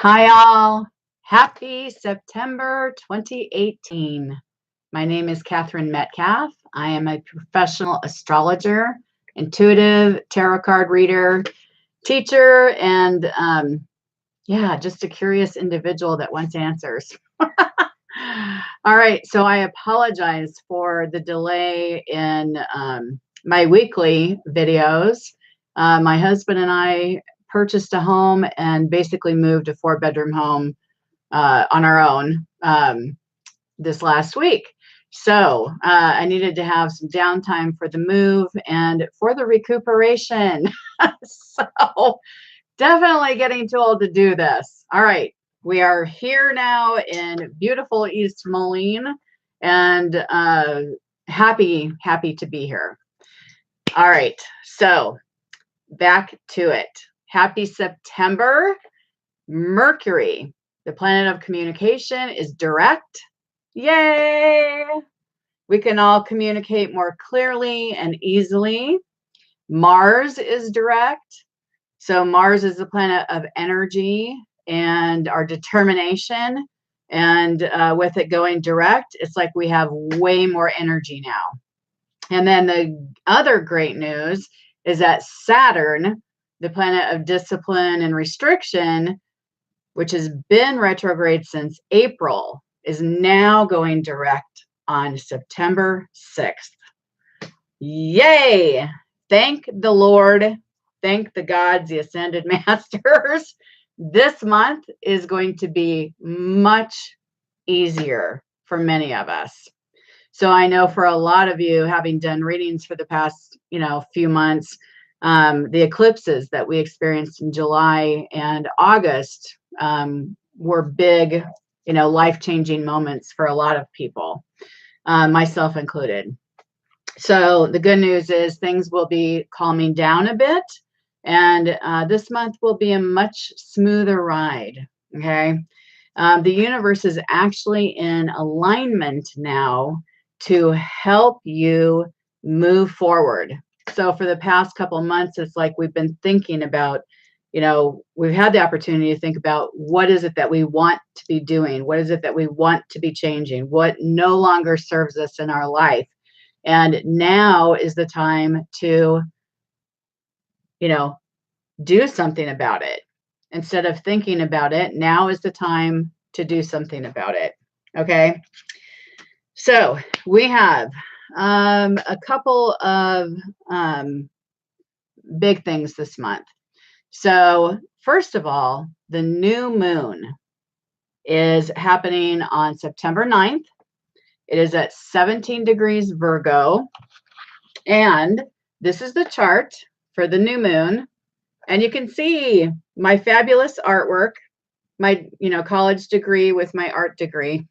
Hi, all. Happy September 2018. My name is Catherine Metcalf. I am a professional astrologer, intuitive tarot card reader, teacher, and yeah, just a curious individual that wants answers. All right, so I apologize for the delay in my weekly videos. My husband and I purchased a home and basically moved a 4-bedroom home on our own this last week. So I needed to have some downtime for the move and for the recuperation. So definitely getting too old to do this. All right. We are here now in beautiful East Moline and happy to be here. All right. So back to it. Happy September. Mercury, the planet of communication, is direct. Yay! We can all communicate more clearly and easily. Mars is direct. So Mars is the planet of energy and our determination. And with it going direct, it's like we have way more energy now. And then the other great news is that Saturn, the planet of discipline and restriction, which has been retrograde since April, is now going direct on September 6th. Yay! Thank the Lord. Thank the gods, the ascended masters. This month is going to be much easier for many of us. So I know for a lot of you, having done readings for the past, few months, the eclipses that we experienced in July and August were big, life-changing moments for a lot of people, myself included. So the good news is things will be calming down a bit, and this month will be a much smoother ride, okay? The universe is actually in alignment now to help you move forward. So for the past couple of months, it's like we've been thinking about, we've had the opportunity to think about what is it that we want to be doing? What is it that we want to be changing? What no longer serves us in our life? And now is the time to, do something about it. Instead of thinking about it, now is the time to do something about it. Okay. So we have a couple of big things this month. So first of all, the new moon is happening on September 9th. It is at 17 degrees Virgo. And this is the chart for the new moon. And you can see my fabulous artwork, my, college degree with my art degree.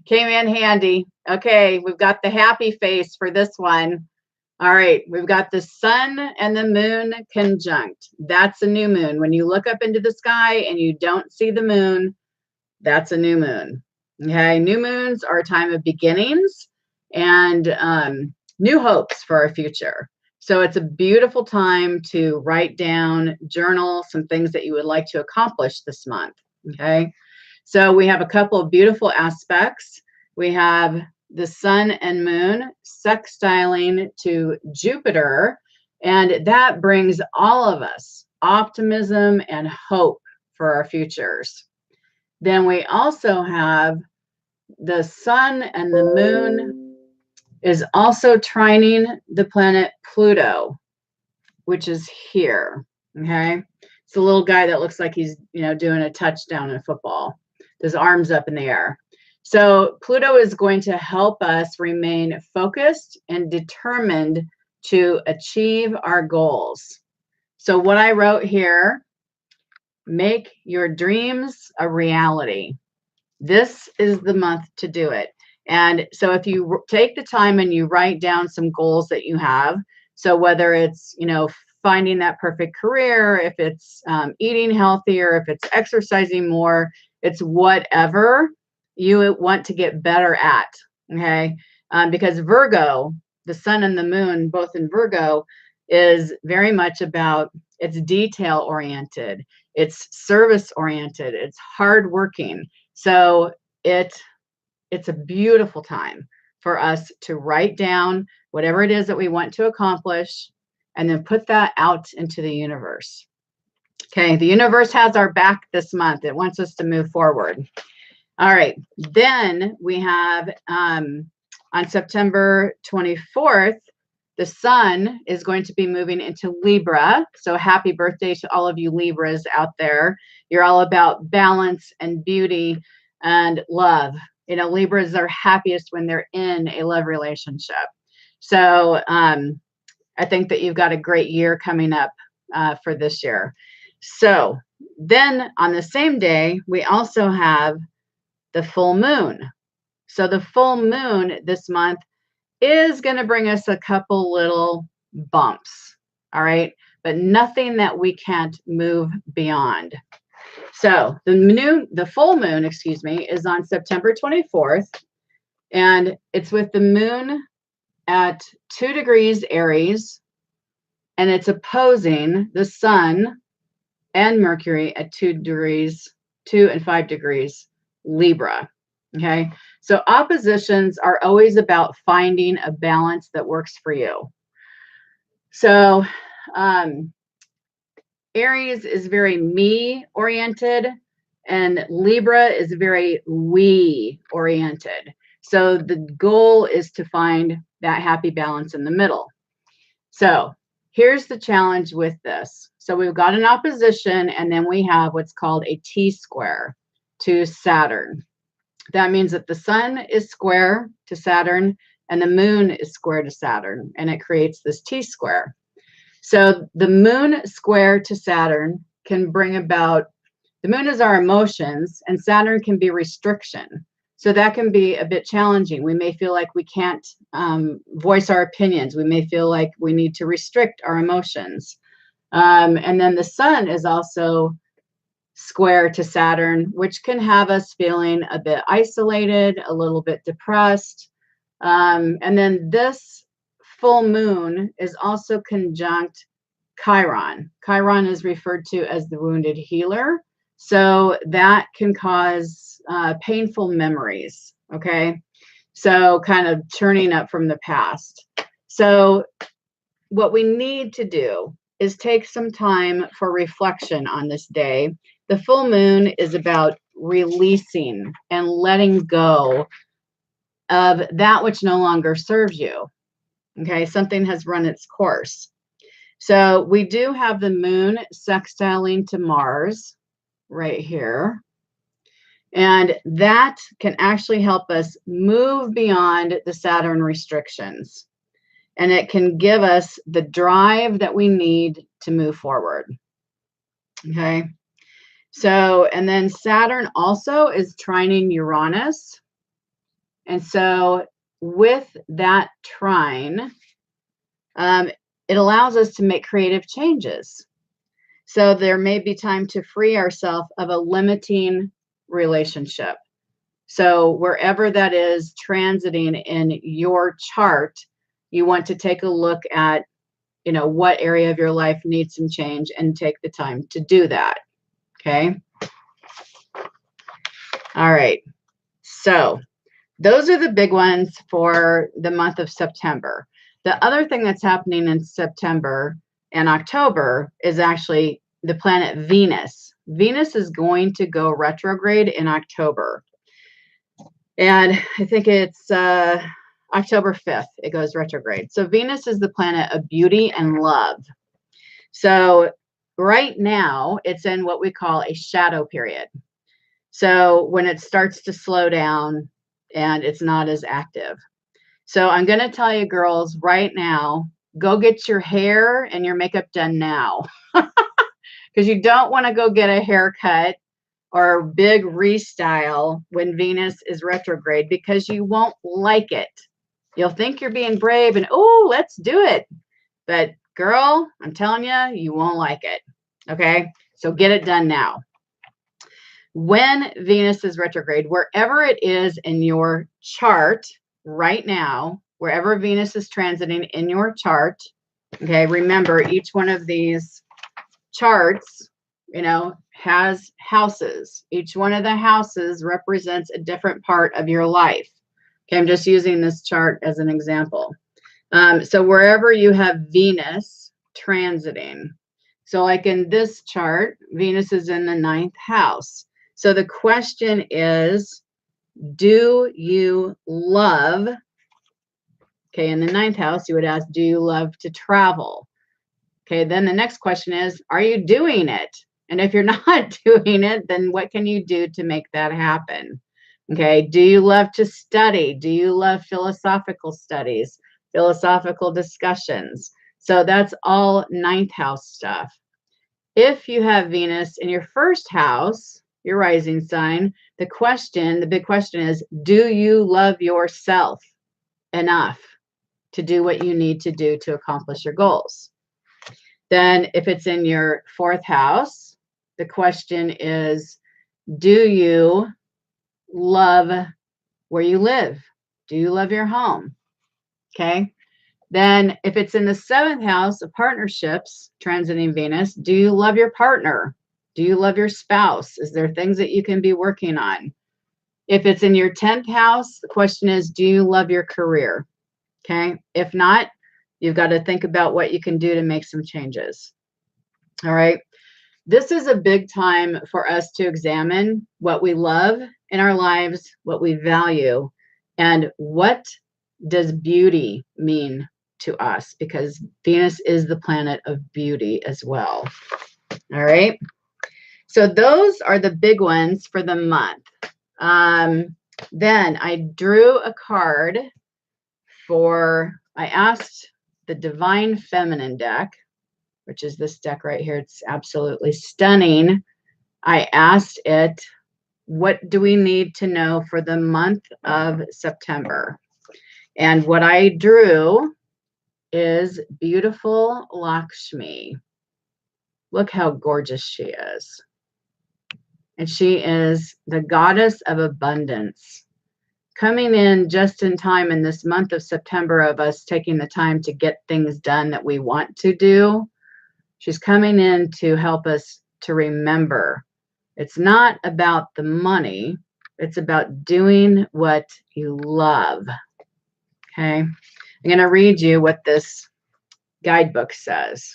Came in handy. Okay, we've got the happy face for this one. All right, we've got the sun and the moon conjunct. That's a new moon. When you look up into the sky and you don't see the moon, that's a new moon. Okay, new moons are a time of beginnings and new hopes for our future. So it's a beautiful time to write down, journal some things that you would like to accomplish this month. Okay, so we have a couple of beautiful aspects. We have the sun and moon sextiling to Jupiter, and that brings all of us optimism and hope for our futures. Then we also have the sun and the moon is also trining the planet Pluto, which is here. Okay, it's a little guy that looks like he's doing a touchdown in football, his arms up in the air. So Pluto is going to help us remain focused and determined to achieve our goals. So what I wrote here, make your dreams a reality. This is the month to do it. And so if you take the time and you write down some goals that you have, so whether it's, finding that perfect career, if it's eating healthier, if it's exercising more, it's whatever you want to get better at, okay? Because Virgo, the sun and the moon, both in Virgo, is very much about, it's detail oriented. It's service oriented. It's hardworking. So it's a beautiful time for us to write down whatever it is that we want to accomplish and then put that out into the universe. Okay, the universe has our back this month. It wants us to move forward. All right, then we have on September 24th, the sun is going to be moving into Libra. So happy birthday to all of you Libras out there. You're all about balance and beauty and love. You know, Libras are happiest when they're in a love relationship. So I think that you've got a great year coming up for this year. So then on the same day, we also have the full moon. So the full moon this month is going to bring us a couple little bumps. All right. But nothing that we can't move beyond. So the full moon, excuse me, is on September 24th. And it's with the moon at 2 degrees Aries. And it's opposing the sun and Mercury at 2 and 5 degrees Libra. Okay. So oppositions are always about finding a balance that works for you. So Aries is very me oriented and Libra is very we oriented. So the goal is to find that happy balance in the middle. So here's the challenge with this. So we've got an opposition and then we have what's called a T-square to Saturn. That means that the sun is square to Saturn and the moon is square to Saturn, and it creates this T-square. So the moon square to Saturn can bring about, the moon is our emotions and Saturn can be restriction. So that can be a bit challenging. We may feel like we can't voice our opinions. We may feel like we need to restrict our emotions. And then the sun is also square to Saturn, which can have us feeling a bit isolated, a little bit depressed. And then this full moon is also conjunct Chiron. Chiron is referred to as the wounded healer. So that can cause painful memories, okay? So kind of churning up from the past. So what we need to do is take some time for reflection on this day. The full moon is about releasing and letting go of that which no longer serves you. Okay, something has run its course. So we do have the moon sextiling to Mars right here. And that can actually help us move beyond the Saturn restrictions. And it can give us the drive that we need to move forward. Okay. So, and then Saturn also is trining Uranus. And so with that trine, it allows us to make creative changes. So there may be time to free ourselves of a limiting relationship. So wherever that is transiting in your chart, you want to take a look at, you know, what area of your life needs some change and take the time to do that. Okay. All right. So those are the big ones for the month of September. The other thing that's happening in September and October is actually the planet Venus. Venus is going to go retrograde in October. And I think it's October 5th, it goes retrograde. So Venus is the planet of beauty and love. So right now, it's in what we call a shadow period. So when it starts to slow down and it's not as active. So I'm going to tell you girls right now, go get your hair and your makeup done now. Because you don't want to go get a haircut or big restyle when Venus is retrograde, because you won't like it. You'll think you're being brave and, oh, let's do it. But girl, I'm telling you, you won't like it. Okay. So get it done now. When Venus is retrograde, wherever it is in your chart right now, wherever Venus is transiting in your chart, okay, remember each one of these charts, you know, has houses. Each one of the houses represents a different part of your life. Okay, I'm just using this chart as an example. So wherever you have Venus transiting, so like in this chart, Venus is in the 9th house. So the question is, do you love, okay, in the 9th house, you would ask, do you love to travel? Okay, then the next question is, are you doing it? And if you're not doing it, then what can you do to make that happen? Okay, do you love to study? Do you love philosophical studies, philosophical discussions? So that's all 9th house stuff. If you have Venus in your 1st house, your rising sign, the big question is, do you love yourself enough to do what you need to do to accomplish your goals? Then if it's in your 4th house, the question is, do you love where you live? Do you love your home? Okay. Then if it's in the 7th house of partnerships, transiting Venus, do you love your partner? Do you love your spouse? Is there things that you can be working on? If it's in your 10th house, the question is, do you love your career? Okay. If not, you've got to think about what you can do to make some changes. All right. This is a big time for us to examine what we love in our lives, what we value, and what does beauty mean to us, because Venus is the planet of beauty as well. All right. So those are the big ones for the month. Then I drew a card I asked the Divine Feminine deck, which is this deck right here. It's absolutely stunning. I asked it, what do we need to know for the month of September? And what I drew is beautiful Lakshmi. Look how gorgeous she is. And she is the goddess of abundance, coming in just in time in this month of September of us taking the time to get things done that we want to do. She's coming in to help us to remember it's not about the money, it's about doing what you love. Okay, I'm going to read you what this guidebook says.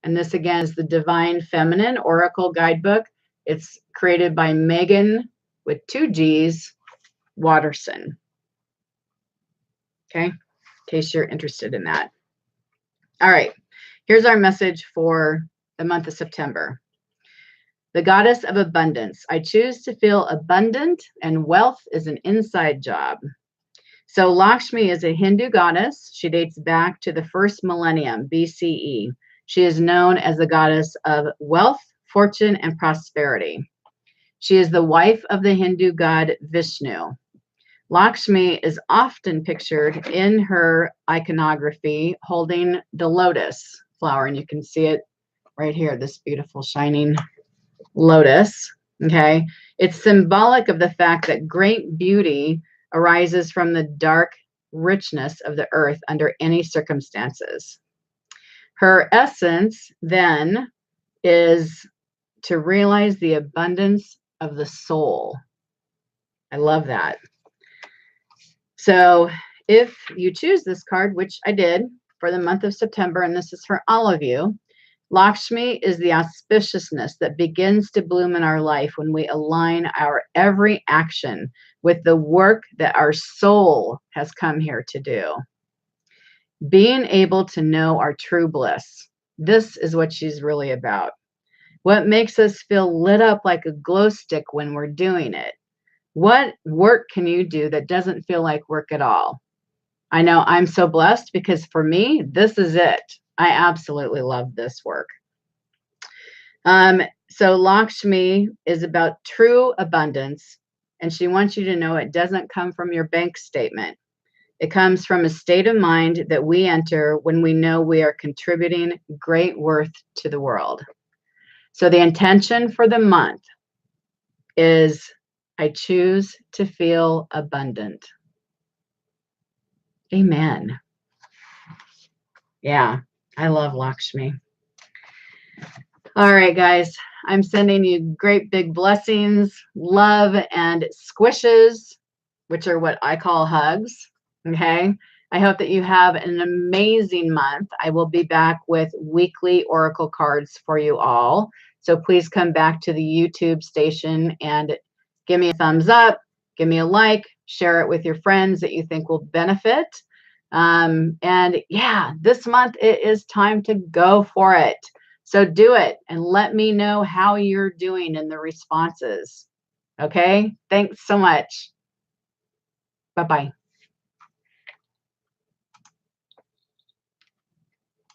And this again is the Divine Feminine Oracle Guidebook. It's created by Megan with 2 G's Watterson. Okay, in case you're interested in that. All right, here's our message for the month of September. The goddess of abundance. I choose to feel abundant, and wealth is an inside job. So Lakshmi is a Hindu goddess. She dates back to the 1st millennium BCE. She is known as the goddess of wealth, fortune, and prosperity. She is the wife of the Hindu god Vishnu. Lakshmi is often pictured in her iconography holding the lotus flower, and you can see it right here, this beautiful shining lotus. Okay, it's symbolic of the fact that great beauty arises from the dark richness of the earth under any circumstances. Her essence then is to realize the abundance of the soul. I love that. So if you choose this card, which I did for the month of September, and this is for all of you, Lakshmi is the auspiciousness that begins to bloom in our life when we align our every action with the work that our soul has come here to do. Being able to know our true bliss. This is what she's really about. What makes us feel lit up like a glow stick when we're doing it? What work can you do that doesn't feel like work at all? I know I'm so blessed because for me, this is it. I absolutely love this work. So Lakshmi is about true abundance, and she wants you to know it doesn't come from your bank statement. It comes from a state of mind that we enter when we know we are contributing great worth to the world. So the intention for the month is I choose to feel abundant. Amen. Yeah, I love Lakshmi. All right, guys. I'm sending you great big blessings, love, and squishes, which are what I call hugs. Okay. I hope that you have an amazing month. I will be back with weekly oracle cards for you all. So please come back to the YouTube station and give me a thumbs up, give me a like, share it with your friends that you think will benefit. And yeah, this month it is time to go for it. So do it and let me know how you're doing in the responses. Okay. Thanks so much. Bye-bye.